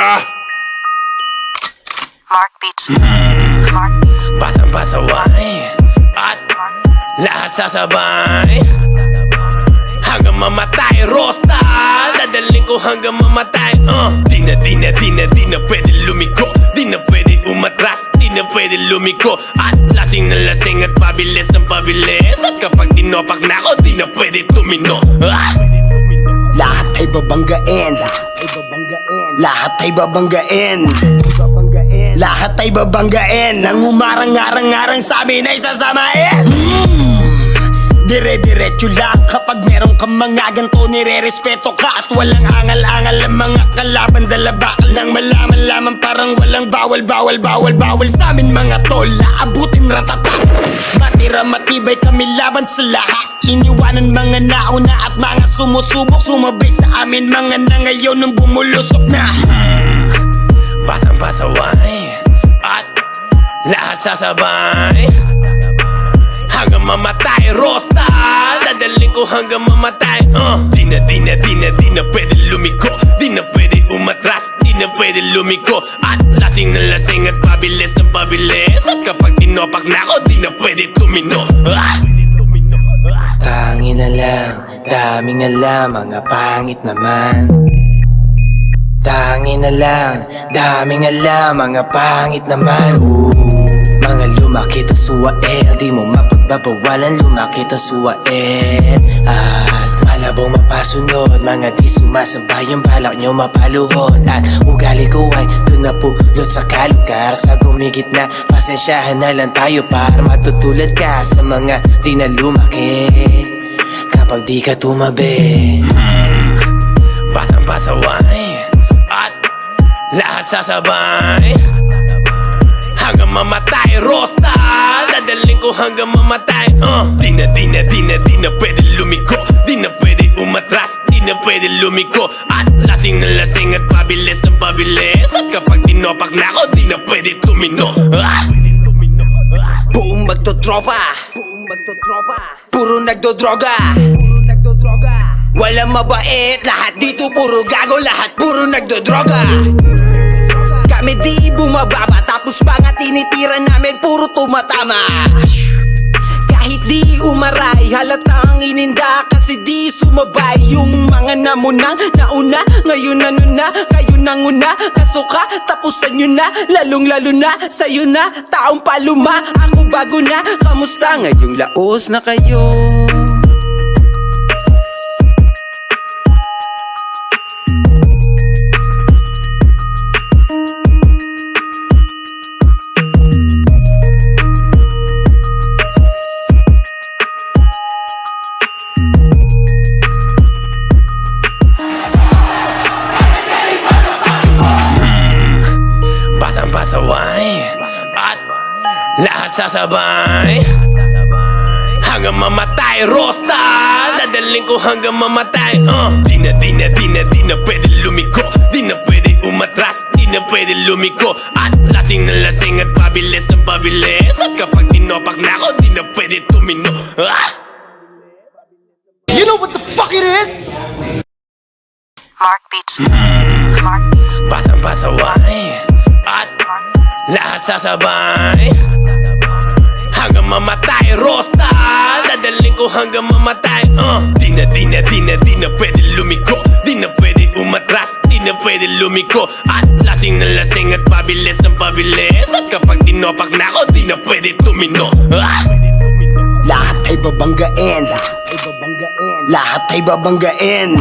Mark Beats. Mark Beats. Batang pasaway at lahat sasabay hanggang mamatay. Rosta, dadaling ko hanggang mamatay. Di na pwede lumiko, di na pwede umatras, di na pwede lumiko. At lasing na lasing at pabilis ng pabilis. At kapag tinopak na ako, di na pwede tumino. Lahat ay babanggain, lahat ay babanggain, lahat ay babanggain. Nang umarang-arang-arang sa amin ay sasamain. Dire-diretso lang kapag meron kang mga ganto, nire-respeto ka. At walang angal-angal ang mga kalaban. Dalabakal nang malaman lamang parang walang bawal sa amin mga tol. Aabutin ratata, matira matibay kami laban sa lahat. Iniwanan mga nauna at mga sumusubok, sumabay sa amin mga na ngayon nang bumulusok na. Batang pasaway at lahat sasabay hanggang mamatay. Rosta, dadaling ko hanggang mamatay. Di na pwede lumiko, di na pwede umatras, di na pwede lumiko. At lasing na lasing at pabilis ng pabilis. At kapag tinopak na ako, di na pwede tumino. Pangin na lang, daming alam, mga pangit naman. Tangin na lang, daming alam, mga pangit naman. Mga lumakit ang suwaet, di mo mapagbabawalan, lumakit ang suwaet. At malabong mapasunod, mga di sumasabay ang balak nyo mapaluhod. At ugali ko ay doon na pulot sa kalugar. Sa gumigit na, pasensyahan na lang tayo para matutulad ka sa mga di na lumaki kapag di ka tumabi. Batang pasaway at lahat sasabay hanggang mamatay. Rosta, dadaling ko hanggang mamatay. Di na pwede lumiko, di na pwede umatras, di na pwede lumiko. At lasing na lasing at pabilis ng pabilis. At kapag tinopak na ako, di na pwede tumino. Buong magtotropa, puro nagdodroga. Walang mabait, lahat dito puro gago, lahat puro nagdodroga. Kami di bumababa, tapos mga tinitira namin puro tumatama. Kahit di umaray, halatang ininda kasi di sumabay. Yung mga namunang nauna, ngayon ano na, kayo nang una. Kasuka, tapusan nyo na, lalong lalo na sa'yo na, taong paluma. Ako bago na, kamusta ngayong laos na kayo? Batang pasaway at lahat sasabay hanggang mamatay. Rosta, dadaling ko hanggang mamatay. Di na pwede lumiko, di na pwede umatras, di na pwede lumiko. At lasing na lasing at pabilis ng pabilis. At kapag tinopak na ako, di na pwede tumino. You know what the fuck it is? Mark Beats. Mark Beats. Batang pasaway at lahat sasabay hanggang mamatay. Rosta, dadaling ko hanggang mamatay. Di na pwede lumiko, di na pwede umatras, di na pwede lumiko. At lasing na lasing at pabilis ng pabilis. At kapag tinopak na ako, di na pwede tumino. Lahat ay babanggain, lahat ay babanggain,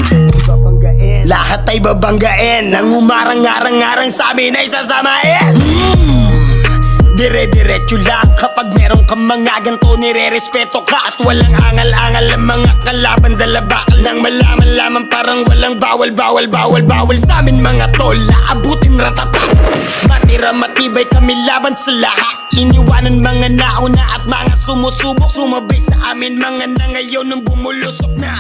lahat ay babanggain. Nang umarang-arang-arang sa amin ay sasamain. Dire-diretso lang kapag meron kang mga ganto, nire-respeto ka. At walang angal-angal ang mga kalaban. Dalabakal nang malaman lamang parang walang bawal sa amin mga tol. Aabutin ratata, matira matibay kami laban sa lahat. Iniwanan mga nauna at mga sumusubok, sumabay sa amin mga na ngayon nang bumulusok na.